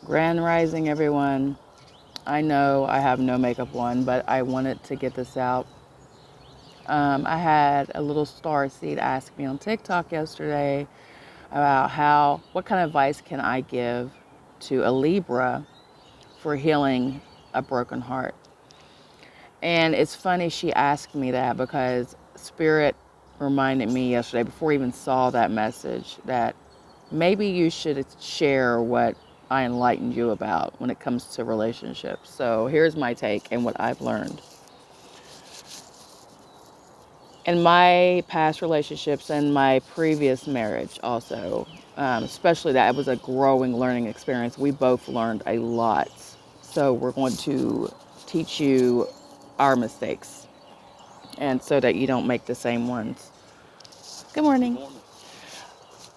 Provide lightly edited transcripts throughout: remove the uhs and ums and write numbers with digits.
Grand Rising, everyone. I know I have no makeup on, but I wanted to get this out. I had a little star seed ask me on TikTok yesterday about what kind of advice can I give to a Libra for healing a broken heart. And it's funny she asked me that because Spirit reminded me yesterday, before I even saw that message, that maybe you should share what I enlightened you about when it comes to relationships. So here's my take and what I've learned. In my past relationships and my previous marriage, also, especially that it was a growing learning experience, we both learned a lot. So we're going to teach you our mistakes, and so that you don't make the same ones. Good morning.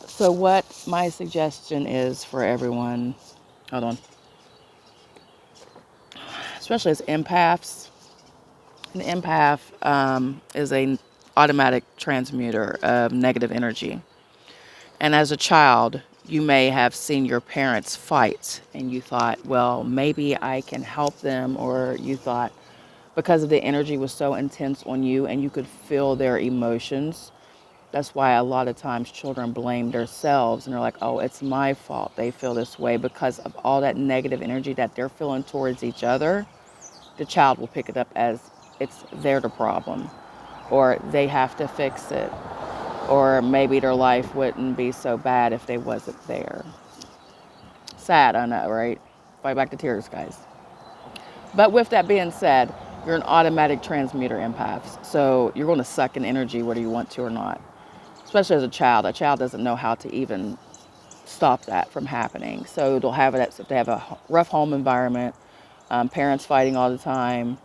So, what my suggestion is for everyone, hold on, especially as empaths, an empath is a automatic transmuter of negative energy. And as a child, you may have seen your parents fight and you thought, well, maybe I can help them, or you thought because of the energy was so intense on you and you could feel their emotions. That's why a lot of times children blame themselves and they're like, oh, it's my fault they feel this way, because of all that negative energy that they're feeling towards each other. The child will pick it up as it's their the problem, or they have to fix it, or maybe their life wouldn't be so bad if they wasn't there. Sad, I know, right? Fight back to tears, guys. But with that being said, you're an automatic transmuter empath, so you're going to suck in energy whether you want to or not. Especially as a child. A child doesn't know how to even stop that from happening. So they'll have it if they have a rough home environment, parents fighting all the time,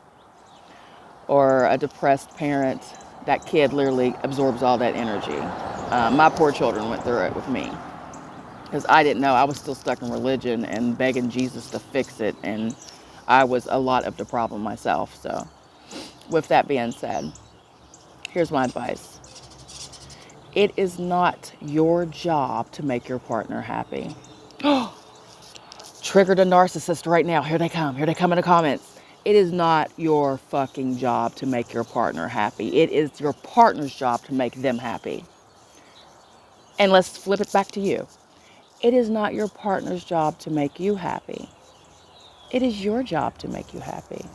or a depressed parent. That kid literally absorbs all that energy. My poor children went through it with me because I didn't know. I was still stuck in religion and begging Jesus to fix it, and I was a lot of the problem myself. So, with that being said, here's my advice. It is not your job to make your partner happy. Triggered a narcissist right now. Here they come. Here they come in the comments. It is not your fucking job to make your partner happy. It is your partner's job to make them happy. And let's flip it back to you. It is not your partner's job to make you happy. It is your job to make you happy.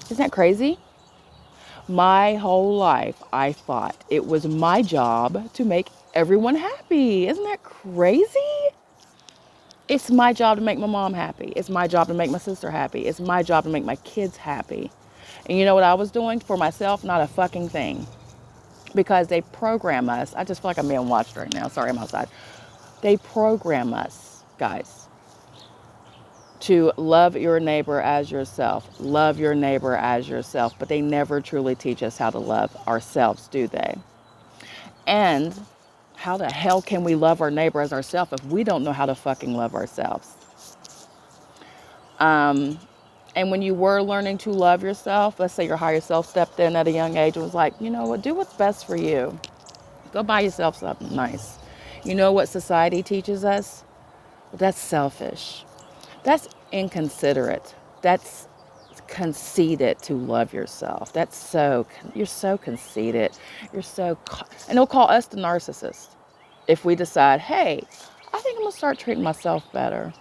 Isn't that crazy? My whole life, I thought it was my job to make everyone happy. Isn't that crazy? It's my job to make my mom happy. It's my job to make my sister happy. It's my job to make my kids happy. And you know what I was doing for myself? Not a fucking thing. Because they program us. I just feel like I'm being watched right now. Sorry, I'm outside. They program us, guys, to love your neighbor as yourself. Love your neighbor as yourself. But they never truly teach us how to love ourselves, do they? And how the hell can we love our neighbor as ourselves if we don't know how to fucking love ourselves? And when you were learning to love yourself, let's say your higher self stepped in at a young age and was like, you know what, do what's best for you. Go buy yourself something nice. You know what society teaches us? That's selfish. That's inconsiderate. That's conceited to love yourself. You're so conceited. And they'll call us the narcissist if we decide, hey, I think I'm going to start treating myself better.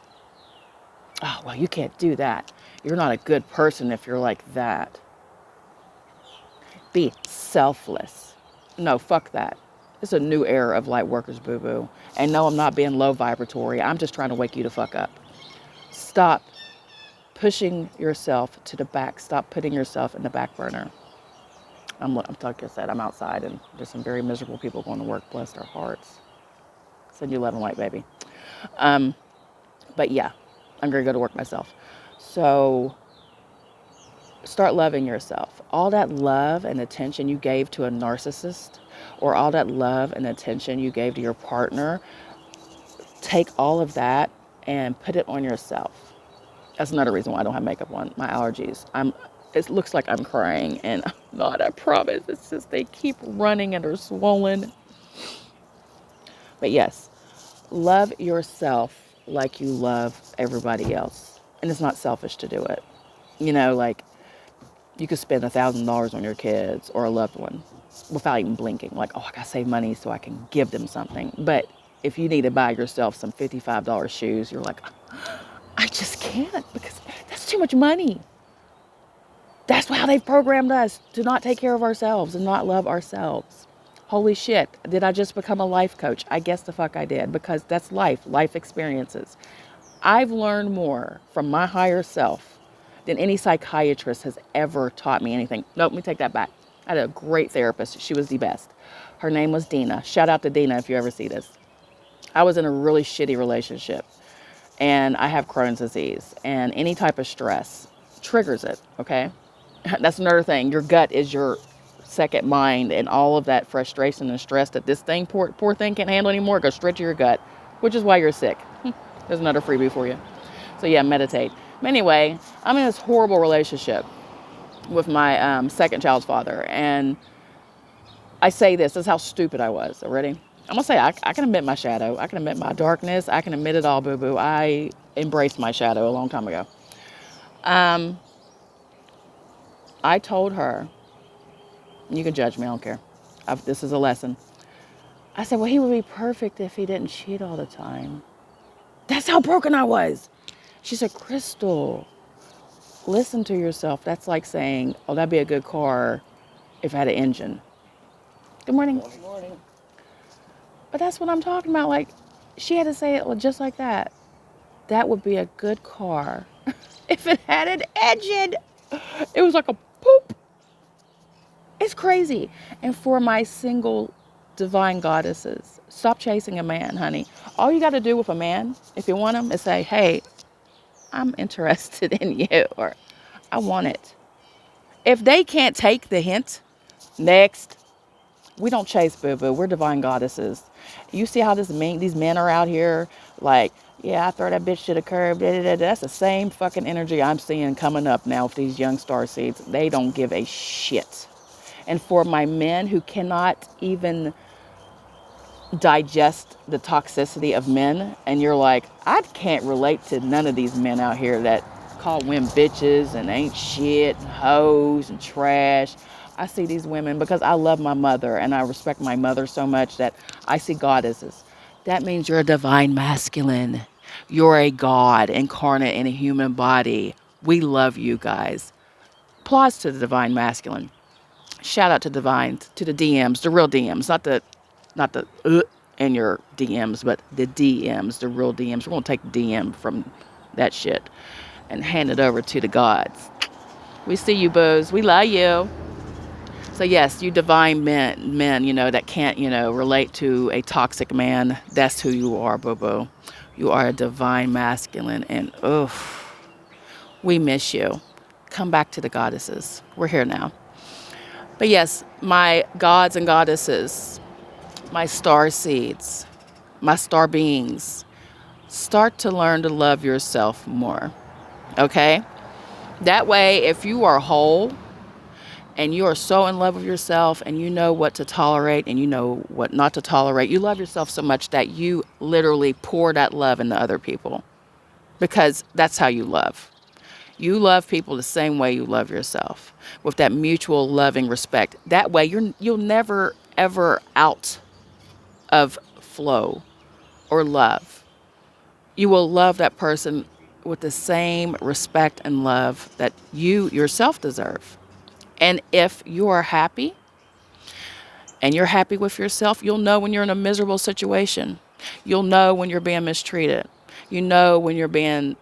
Oh, well, you can't do that. You're not a good person if you're like that. Be selfless. No, fuck that. It's a new era of light workers, boo-boo. And no, I'm not being low vibratory. I'm just trying to wake you to fuck up. Stop pushing yourself to the back. Stop putting yourself in the back burner. I'm like I said, I'm outside and there's some very miserable people going to work. Bless their hearts. Send you love and light, baby. But yeah, I'm going to go to work myself. So start loving yourself. All that love and attention you gave to a narcissist, or all that love and attention you gave to your partner, take all of that and put it on yourself. That's another reason why I don't have makeup on. My allergies. It looks like I'm crying, and I'm not, I promise. It's just they keep running and they're swollen. But yes, love yourself like you love everybody else. And it's not selfish to do it. You know, like you could spend $1,000 on your kids or a loved one without even blinking. Like, oh, I gotta save money so I can give them something. But if you need to buy yourself some $55 shoes, you're like, I just can't because that's too much money. That's how they've programmed us to not take care of ourselves and not love ourselves. Holy shit, did I just become a life coach? I guess the fuck I did, because that's life experiences. I've learned more from my higher self than any psychiatrist has ever taught me anything. Nope, let me take that back. I had a great therapist. She was the best. Her name was Dina. Shout out to Dina if you ever see this. I was in a really shitty relationship, and I have Crohn's disease, and any type of stress triggers it, okay? That's another thing. Your gut is your second mind, and all of that frustration and stress that this thing, poor thing, can't handle anymore, goes straight to your gut, which is why you're sick. There's another freebie for you. So yeah, meditate. But anyway, I'm in this horrible relationship with my second child's father, and I say this is how stupid I was already. I'm gonna say I can admit my shadow. I can admit my darkness. I can admit it all, boo-boo. I embraced my shadow a long time ago. I told her, you can judge me, I don't care. This is a lesson. I said, well, he would be perfect if he didn't cheat all the time. That's how broken I was. She said, Crystal, listen to yourself. That's like saying, oh, that'd be a good car if it had an engine. Good morning. Good morning. But that's what I'm talking about. Like, she had to say it just like that. That would be a good car if it had an engine. It was like a poop. It's crazy. And for my single divine goddesses, stop chasing a man, honey. All you got to do with a man, if you want him, is say, hey, I'm interested in you, or I want it. If they can't take the hint, next. We don't chase, boo-boo. We're divine goddesses. You see how these men are out here, like, yeah, I throw that bitch to the curb. Da, da, da. That's the same fucking energy I'm seeing coming up now with these young star seeds. They don't give a shit. And for my men who cannot even digest the toxicity of men, and you're like, I can't relate to none of these men out here that call women bitches and ain't shit and hoes and trash. I see these women because I love my mother and I respect my mother so much that I see goddesses. That means you're a divine masculine. You're a god incarnate in a human body. We love you guys. Applause to the divine masculine. Shout out to divine, to the DMs, the real DMs, not the in your DMs, but the DMs, the real DMs. We're going to take the DM from that shit and hand it over to the gods. We see you, boos. We love you. So yes, you divine men, you know, that can't, you know, relate to a toxic man. That's who you are, boo-boo. You are a divine masculine, and we miss you. Come back to the goddesses. We're here now. But yes, my gods and goddesses, my star seeds, my star beings, start to learn to love yourself more, okay? That way, if you are whole and you are so in love with yourself and you know what to tolerate and you know what not to tolerate, you love yourself so much that you literally pour that love into other people, because that's how you love. You love people the same way you love yourself, with that mutual loving respect. That way, you'll never, ever out of flow or love. You will love that person with the same respect and love that you yourself deserve. And if you are happy and you're happy with yourself, you'll know when you're in a miserable situation. You'll know when you're being mistreated. You know when you're being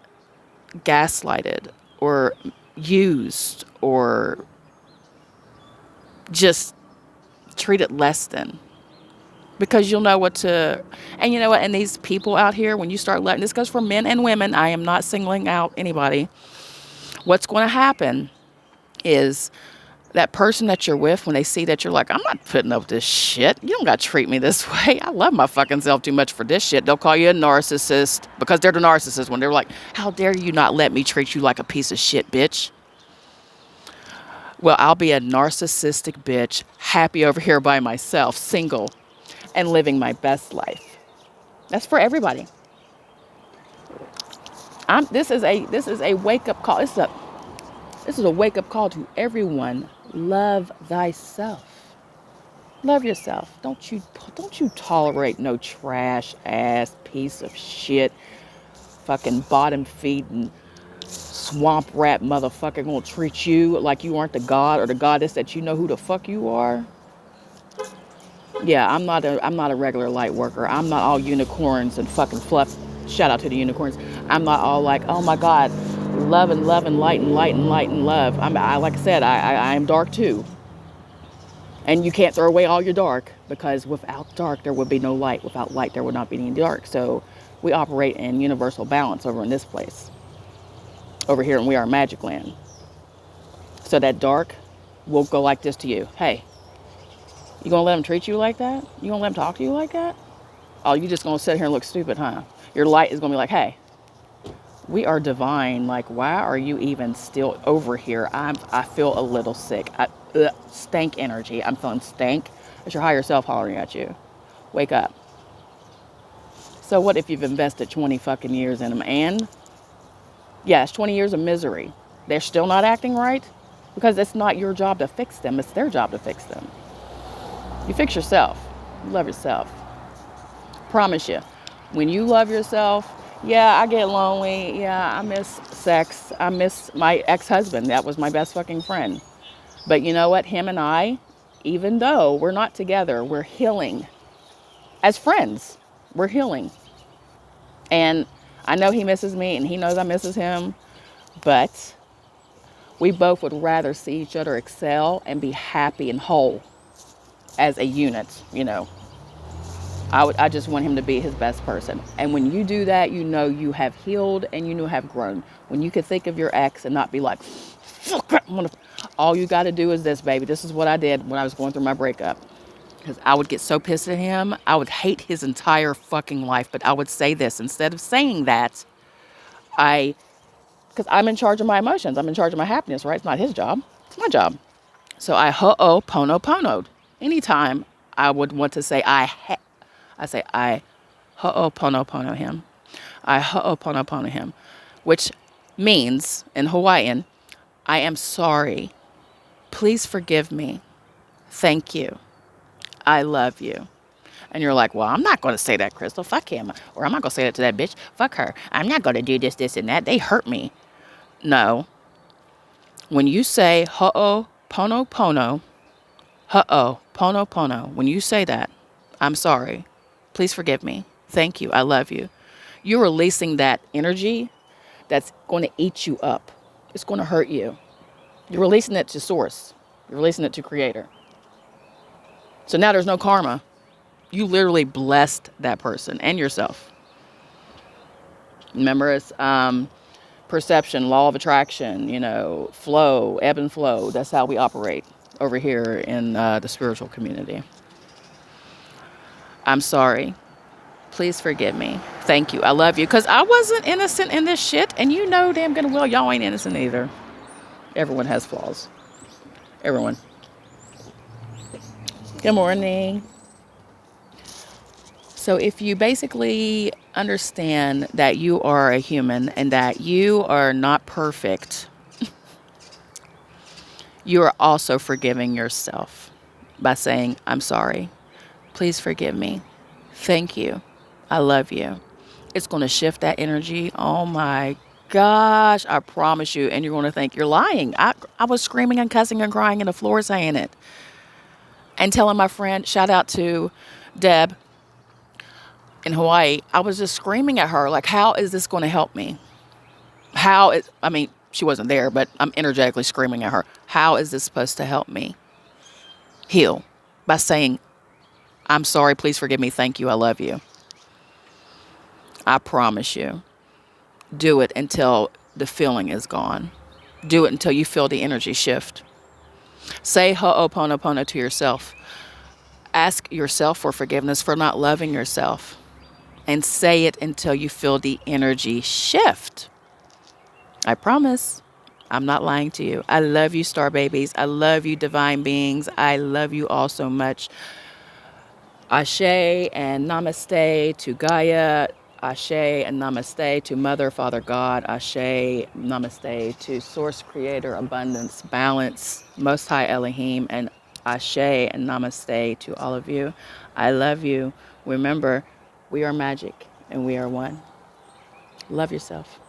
gaslighted or used or just treated less than. Because you'll know what to, and you know what, and these people out here, when you start letting, this goes for men and women, I am not singling out anybody. What's going to happen is that person that you're with, when they see that you're like, I'm not putting up with this shit. You don't got to treat me this way. I love my fucking self too much for this shit. They'll call you a narcissist, because they're the narcissist when they're like, how dare you not let me treat you like a piece of shit, bitch. Well, I'll be a narcissistic bitch, happy over here by myself, single, and living my best life. That's for everybody. This is a wake up call. This is a wake up call to everyone. Love thyself. Love yourself. Don't you tolerate no trash ass piece of shit, fucking bottom feeding swamp rat motherfucker gonna treat you like you aren't the god or the goddess that you know who the fuck you are. Yeah, I'm not a regular light worker. I'm not all unicorns and fucking fluff. Shout out to the unicorns. I'm not all like, oh my god, love and light and light and light and love. Like I said, I am dark too. And you can't throw away all your dark, because without dark there would be no light. Without light there would not be any dark. So we operate in universal balance over in this place, over here in We Are Magic Land. So that dark will go like this to you. Hey, you gonna let him treat you like that? You gonna let him talk to you like that? Oh, you just gonna sit here and look stupid, huh? Your light is gonna be like, hey, we are divine. Like, why are you even still over here? I feel a little sick. Stank energy. I'm feeling stank. It's your higher self hollering at you. Wake up. So what if you've invested 20 fucking years in them? And yeah, it's 20 years of misery. They're still not acting right, because it's not your job to fix them. It's their job to fix them. You fix yourself. You love yourself. Promise you. When you love yourself, yeah, I get lonely. Yeah, I miss sex. I miss my ex-husband. That was my best fucking friend. But you know what? Him and I, even though we're not together, we're healing. As friends, we're healing. And I know he misses me and he knows I misses him. But we both would rather see each other excel and be happy and whole as a unit, you know. I just want him to be his best person. And when you do that, you know you have healed and you know have grown. When you can think of your ex and not be like, fuck, all you got to do is this, baby. This is what I did when I was going through my breakup. Because I would get so pissed at him. I would hate his entire fucking life. But I would say this. Instead of saying that, because I'm in charge of my emotions. I'm in charge of my happiness, right? It's not his job. It's my job. So I ho'oponoponoed. Anytime I would want to say I say I ho'oponopono him. I ho'oponopono him, which means in Hawaiian, I am sorry. Please forgive me. Thank you. I love you. And you're like, well, I'm not going to say that, Crystal. Fuck him. Or I'm not going to say that to that bitch. Fuck her. I'm not going to do this, and that. They hurt me. No. When you say ho'oponopono, ho'oponopono, when you say that, I'm sorry. Please forgive me. Thank you. I love you. You're releasing that energy that's going to eat you up. It's going to hurt you. You're releasing it to source. You're releasing it to creator. So now there's no karma. You literally blessed that person and yourself. Remember, it's perception, law of attraction, flow, ebb and flow. That's how we operate over here in the spiritual community. I'm sorry. Please forgive me. Thank you. I love you. Because I wasn't innocent in this shit. And you know damn good and well y'all ain't innocent either. Everyone has flaws. Everyone. Good morning. So if you basically understand that you are a human and that you are not perfect, you are also forgiving yourself by saying, I'm sorry. Please forgive me. Thank you. I love you. It's going to shift that energy. Oh my gosh, I promise you. And you're going to think you're lying. I was screaming and cussing and crying on the floor saying it. And telling my friend, shout out to Deb in Hawaii, I was just screaming at her, like, how is this going to help me? She wasn't there, but I'm energetically screaming at her. How is this supposed to help me heal? By saying, I'm sorry, please forgive me, thank you, I love you. I promise you. Do it until the feeling is gone. Do it until you feel the energy shift. Say ho'oponopono to yourself. Ask yourself for forgiveness for not loving yourself. And say it until you feel the energy shift. I promise. I'm not lying to you. I love you, star babies. I love you, divine beings. I love you all so much. Ashe and namaste to Gaia. Ashe and Namaste to Mother, Father God. Ashe, Namaste to Source, Creator, Abundance, Balance, Most High Elohim. And Ashe and Namaste to all of you. I love you. Remember, we are magic and we are one. Love yourself.